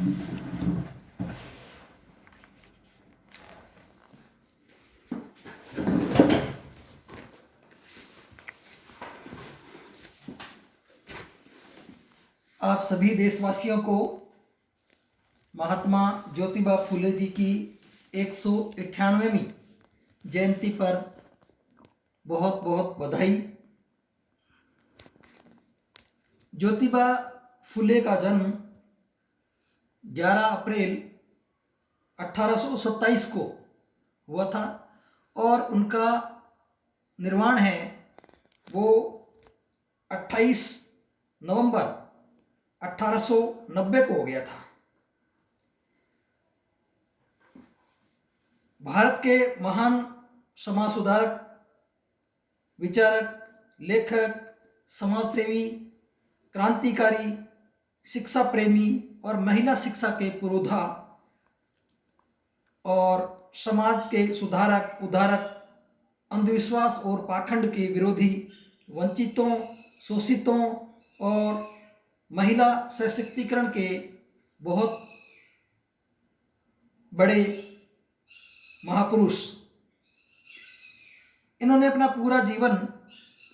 आप सभी देशवासियों को महात्मा ज्योतिबा फुले जी की 198वीं जयंती पर बहुत बहुत बधाई। ज्योतिबा फुले का जन्म 11 अप्रैल 1827 को हुआ था और उनका निर्वाण है वो 28 नवंबर 1890 को हो गया था। भारत के महान समाज सुधारक, विचारक, लेखक, समाजसेवी, क्रांतिकारी, शिक्षा प्रेमी और महिला शिक्षा के पुरोधा और समाज के सुधारक, उद्धारक, अंधविश्वास और पाखंड के विरोधी, वंचितों, शोषितों और महिला सशक्तिकरण के बहुत बड़े महापुरुष। इन्होंने अपना पूरा जीवन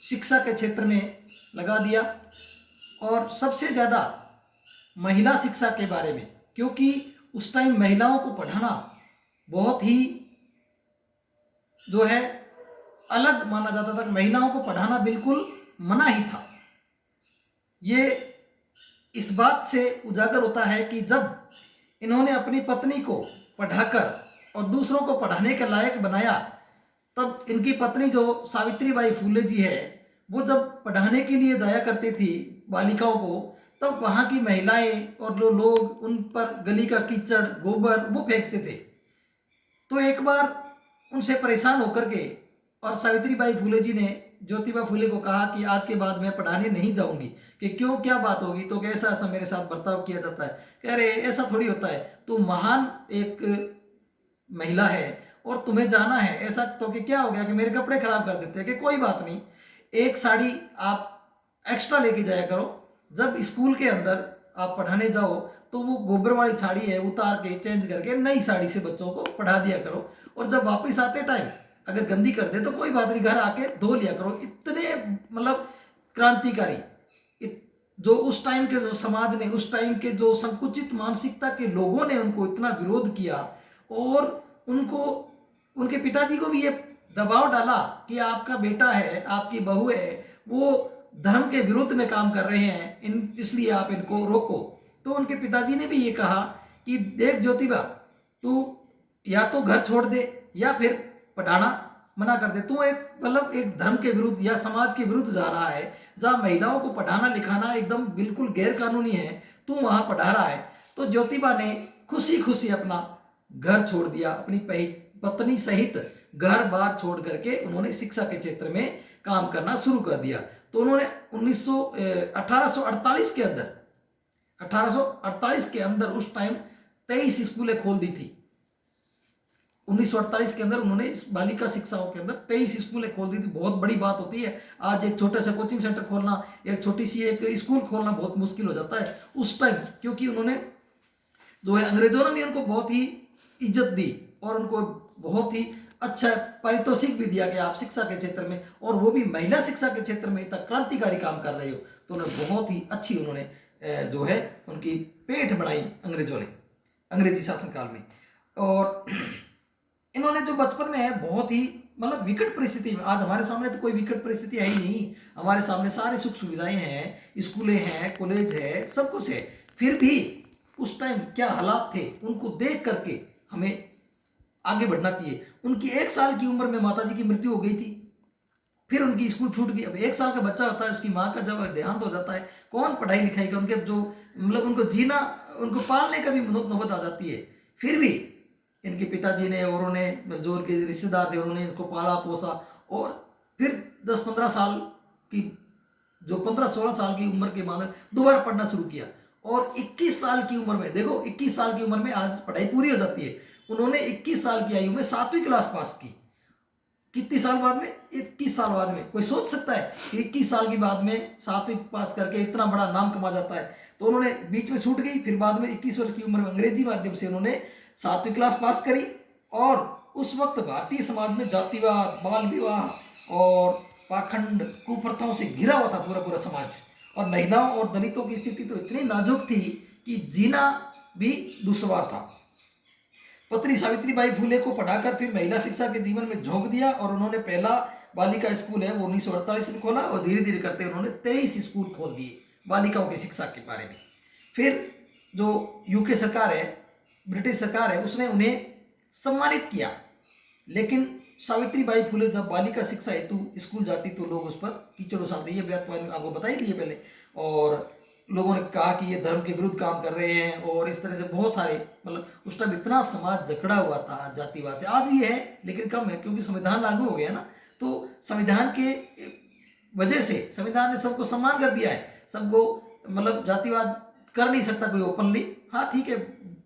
शिक्षा के क्षेत्र में लगा दिया और सबसे ज़्यादा महिला शिक्षा के बारे में, क्योंकि उस टाइम महिलाओं को पढ़ाना बहुत ही जो है अलग माना जाता था। महिलाओं को पढ़ाना बिल्कुल मना ही था। ये इस बात से उजागर होता है कि जब इन्होंने अपनी पत्नी को पढ़ाकर और दूसरों को पढ़ाने के लायक बनाया, तब इनकी पत्नी जो सावित्रीबाई फुले जी है, वो जब पढ़ाने के लिए जाया करती थी बालिकाओं को, तब वहाँ की महिलाएं और जो लोग उन पर गली का कीचड़, गोबर वो फेंकते थे। तो एक बार उनसे परेशान होकर के और सावित्रीबाई फुले जी ने ज्योतिबा फुले को कहा कि आज के बाद मैं पढ़ाने नहीं जाऊंगी। कि क्यों, क्या बात होगी? तो कैसा ऐसा मेरे साथ बर्ताव किया जाता है? कह रहे ऐसा थोड़ी होता है, तू महान एक महिला है और तुम्हें जाना है, ऐसा तो कि क्या हो गया कि मेरे कपड़े खराब कर देते हैं? कि कोई बात नहीं, एक साड़ी आप एक्स्ट्रा लेके जाया करो। जब स्कूल के अंदर आप पढ़ाने जाओ तो वो गोबर वाली साड़ी है उतार के चेंज करके नई साड़ी से बच्चों को पढ़ा दिया करो, और जब वापस आते टाइम अगर गंदी कर दे तो कोई बात नहीं, घर आके धो लिया करो। इतने मतलब क्रांतिकारी, जो उस टाइम के जो समाज ने, उस टाइम के जो संकुचित मानसिकता के लोगों ने उनको इतना विरोध किया और उनको, उनके पिताजी को भी ये दबाव डाला कि आपका बेटा है, आपकी बहू है, वो धर्म के विरुद्ध में काम कर रहे हैं, इसलिए आप इनको रोको। तो उनके पिताजी ने भी ये कहा कि देख ज्योतिबा, तू या तो घर छोड़ दे या फिर पढ़ाना मना कर दे। तू एक मतलब एक धर्म के विरुद्ध या समाज के विरुद्ध जा रहा है, जहाँ महिलाओं को पढ़ाना लिखाना एकदम बिल्कुल गैर कानूनी है, तू वहाँ पढ़ा रहा है। तो ज्योतिबा ने खुशी खुशी अपना घर छोड़ दिया, अपनी पत्नी सहित घर बार छोड़ करके उन्होंने शिक्षा के क्षेत्र में काम करना शुरू कर दिया। तो उन्होंने 1848 के अंदर उस टाइम 23 स्कूलें खोल दी थी। 1948 के अंदर उन्होंने इस बालिका शिक्षाओं के अंदर 23 स्कूलें खोल दी थी। बहुत बड़ी बात होती है। आज एक छोटे से कोचिंग सेंटर खोलना, एक छोटी सी एक स्कूल खोलना बहुत मुश्किल हो जाता है उस टाइम, क्योंकि उन्होंने जो है अंग्रेजों ने भी उनको बहुत ही इज्जत दी और उनको बहुत ही अच्छा पारितोषिक भी दिया कि आप शिक्षा के क्षेत्र में, और वो भी महिला शिक्षा के क्षेत्र में इतना क्रांतिकारी काम कर रहे हो। तो उन्होंने बहुत ही अच्छी उन्होंने जो है उनकी पेठ बनाई अंग्रेजों ने, अंग्रेजी शासनकाल में। और इन्होंने जो बचपन में है बहुत ही मतलब विकट परिस्थिति में, आज हमारे सामने तो कोई विकट परिस्थिति है ही नहीं, हमारे सामने सारी सुख सुविधाएं हैं, स्कूलें हैं, कॉलेज है, सब कुछ है। फिर भी उस टाइम क्या हालात थे उनको देख करके हमें आगे बढ़ना चाहिए। उनकी 1 साल की उम्र में माताजी की मृत्यु हो गई थी, फिर उनकी स्कूल छूट गई। अब 1 साल का बच्चा होता है, उसकी माँ का जब देहांत हो जाता है, कौन पढ़ाई लिखाई का, उनके जो मतलब उनको जीना, उनको पालने का भी नौबत आ जाती है। फिर भी इनके पिताजी ने और उन्हें जो उनके रिश्तेदार थे उन्होंने इनको पाला पोसा, और फिर 10-15 साल की, जो 15-16 साल की उम्र के बाद दोबारा पढ़ना शुरू किया। और 21 साल की उम्र में, देखो 21 साल की उम्र में आज पढ़ाई पूरी हो जाती है, उन्होंने 21 साल की आयु में 7वीं क्लास पास की। कितनी साल बाद में? 21 साल बाद में। कोई सोच सकता है कि 21 साल के बाद में 7वीं पास करके इतना बड़ा नाम कमा जाता है? तो उन्होंने बीच में छूट गई, फिर बाद में 21 वर्ष की उम्र में अंग्रेजी माध्यम से उन्होंने 7वीं क्लास पास करी। और उस वक्त भारतीय समाज में जातिवाद, बाल विवाह और पाखंड कुप्रथाओं से घिरा हुआ था पूरा पूरा समाज, और महिलाओं और दलितों की स्थिति तो इतनी नाजुक थी कि जीना भी दुश्वार था। पत्नी सावित्रीबाई फुले को पढ़ाकर फिर महिला शिक्षा के जीवन में झोंक दिया, और उन्होंने पहला बालिका स्कूल है वो 1948 में खोला, और धीरे धीरे करते उन्होंने 23 स्कूल खोल दिए बालिकाओं की शिक्षा के बारे में। फिर जो यूके सरकार है, ब्रिटिश सरकार है, उसने उन्हें सम्मानित किया। लेकिन सावित्रीबाई फुले जब बालिका शिक्षा हेतु स्कूल जाती तो लोग उस पर कीचड़ उछालते, ये बात आपको बता ही दी है पहले, और लोगों ने कहा कि ये धर्म के विरुद्ध काम कर रहे हैं, और इस तरह से बहुत सारे, मतलब उस टाइम इतना समाज जकड़ा हुआ था जातिवाद से। आज भी है लेकिन कम है, क्योंकि संविधान लागू हो गया ना, तो संविधान के वजह से संविधान ने सबको सम्मान कर दिया है, सबको, मतलब जातिवाद कर नहीं सकता कोई ओपनली। हाँ ठीक है,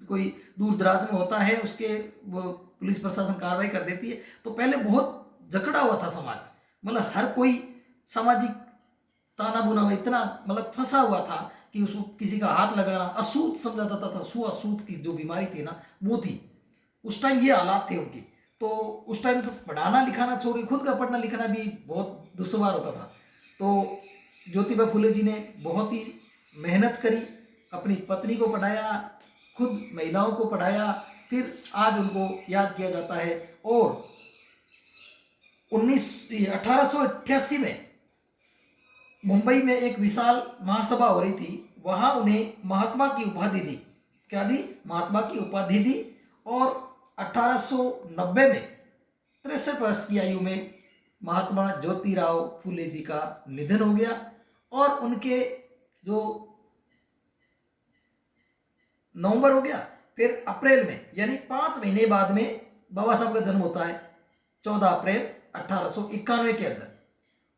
कोई दूर दराज में होता है उसके वो पुलिस प्रशासन कार्रवाई कर देती है। तो पहले बहुत जकड़ा हुआ था समाज, मतलब हर कोई सामाजिक ताना बुना में इतना मतलब फंसा हुआ था कि उसको किसी का हाथ लगाना अछूत समझा जाता था। छुआछूत की जो बीमारी थी ना वो थी, उस टाइम ये हालात थे उनकी। तो उस टाइम तो पढ़ाना लिखाना छोड़, खुद का पढ़ना लिखना भी बहुत दुश्वार होता था। तो ज्योतिबा फुले जी ने बहुत ही मेहनत करी, अपनी पत्नी को पढ़ाया, खुद महिलाओं को पढ़ाया, फिर आज उनको याद किया जाता है। और 1888 में मुंबई में एक विशाल महासभा हो रही थी, वहां उन्हें महात्मा की उपाधि दी। क्या दी? महात्मा की उपाधि दी। और 1890 में 63 वर्ष की आयु में महात्मा ज्योतिराव फुले जी का निधन हो गया। और उनके जो नवंबर हो गया, फिर अप्रैल में यानी 5 महीने बाद में बाबा साहब का जन्म होता है 14 अप्रैल 1891 के अंदर।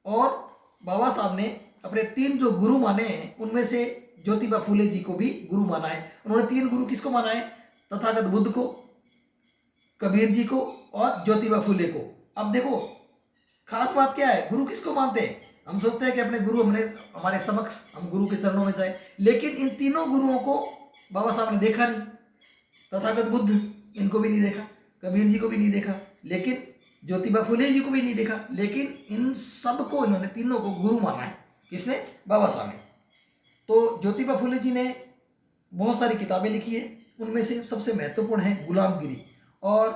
और बाबा साहब ने अपने 3 जो गुरु माने हैं उनमें से ज्योतिबा फुले जी को भी गुरु माना है। उन्होंने 3 गुरु किसको माना है? तथागत बुद्ध को, कबीर जी को और ज्योतिबा फुले को। अब देखो खास बात क्या है, गुरु किसको मानते हैं? हम सोचते हैं कि अपने गुरु हमारे समक्ष, हम गुरु के चरणों में जाए, लेकिन इन तीनों गुरुओं को बाबा साहब ने देखा नहीं। तथागत बुद्ध इनको भी नहीं देखा, कबीर जी को भी नहीं देखा, लेकिन ज्योतिबा फुले जी को भी नहीं देखा, लेकिन इन सबको, इन्होंने तीनों को गुरु माना है। किसने? बाबा साहब ने। तो ज्योतिबा फुले जी ने बहुत सारी किताबें लिखी है, उनमें से सबसे महत्वपूर्ण है गुलामगिरी। और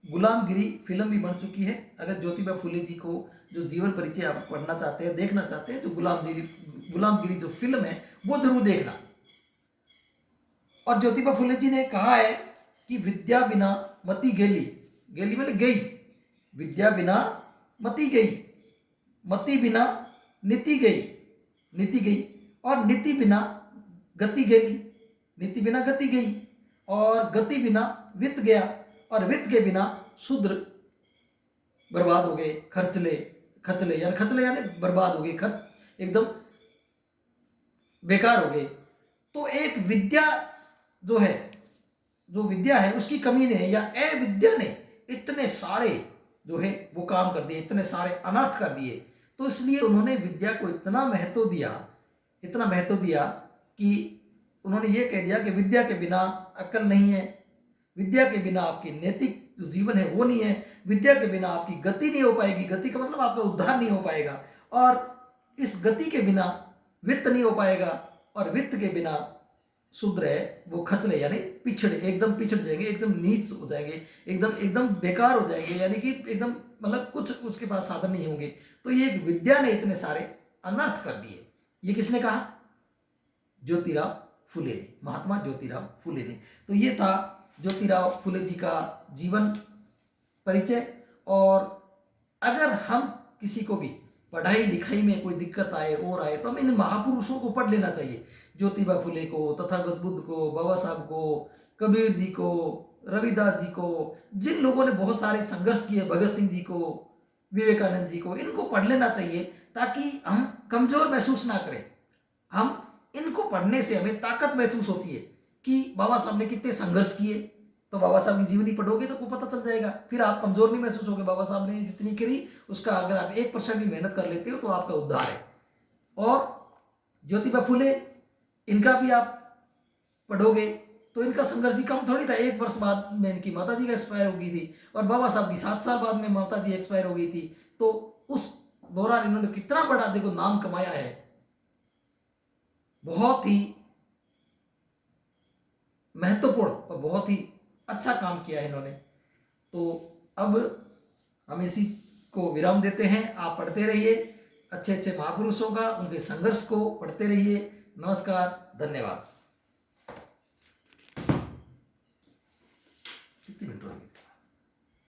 गुलामगिरी फिल्म भी बन चुकी है। अगर ज्योतिबा फुले जी को जो जीवन परिचय आप पढ़ना चाहते हैं, देखना चाहते हैं, तो गुलामगिरी जो फिल्म है वो जरूर देखना। और ज्योतिबा फुले जी ने कहा है कि विद्या बिना मति गेली, गेली मतलब गई, विद्या बिना मति गई, मति बिना नीति गई, नीति गई, और नीति बिना गति गेली, नीति बिना गति गई, और गति बिना वित्त गया, और वित्त के बिना शूद्र बर्बाद हो गए, खचले यानी बर्बाद हो गए, खर्च एकदम बेकार हो गए। तो एक विद्या जो विद्या है उसकी कमी ने या अविद्या ने इतने सारे जो है वो काम कर दिए, इतने सारे अनर्थ कर दिए। तो इसलिए उन्होंने विद्या को इतना महत्व दिया कि उन्होंने ये कह दिया कि विद्या के बिना अक्ल नहीं है, विद्या के बिना आपकी नैतिक जो जीवन है वो नहीं है, विद्या के बिना आपकी गति नहीं हो पाएगी, गति का मतलब आपका उद्धार नहीं हो पाएगा, और इस गति के बिना वित्त नहीं हो पाएगा, और वित्त के बिना शूद्र है वो खचले यानी एकदम पिछड़ जाएंगे, एकदम नीच हो जाएंगे, एकदम बेकार हो जाएंगे, यानी कि एकदम मतलब कुछ उसके पास साधन नहीं होंगे। तो ये विद्या ने इतने सारे अनर्थ कर दिए। ये किसने कहा? ज्योतिराव फुले ने, महात्मा ज्योतिराव फुले ने। तो ये था ज्योतिराव फुले जी का जीवन परिचय। और अगर हम किसी को भी पढ़ाई लिखाई में कोई दिक्कत आए और आए तो हमें इन महापुरुषों को पढ़ लेना चाहिए। ज्योतिबा फुले को, तथागत बुद्ध को, बाबा साहब को, कबीर जी को, रविदास जी को, जिन लोगों ने बहुत सारे संघर्ष किए, भगत सिंह जी को, विवेकानंद जी को, इनको पढ़ लेना चाहिए ताकि हम कमजोर महसूस ना करें। हम इनको पढ़ने से हमें ताकत महसूस होती है कि बाबा साहब ने कितने संघर्ष किए। तो बाबा साहब की जीवनी पढ़ोगे तो आपको पता चल जाएगा, फिर आप कमजोर नहीं महसूस होगे। बाबा साहब ने जितनी करी उसका अगर आप 1% भी मेहनत कर लेते हो तो आपका उद्धार है। और ज्योतिबा फुले इनका भी आप पढ़ोगे तो इनका संघर्ष भी कम थोड़ी था। 1 वर्ष बाद में इनकी माता जी का एक्सपायर हो गई थी और बाबा साहब की 7 साल बाद में माता जी एक्सपायर हो गई थी। तो उस दौरान इन्होंने कितना बड़ा देखो नाम कमाया है, बहुत ही महत्वपूर्ण और बहुत ही अच्छा काम किया है इन्होंने। तो अब हम इसी को विराम देते हैं। आप पढ़ते रहिए, अच्छे अच्छे महापुरुषों का उनके संघर्ष को पढ़ते रहिए। नमस्कार, धन्यवाद।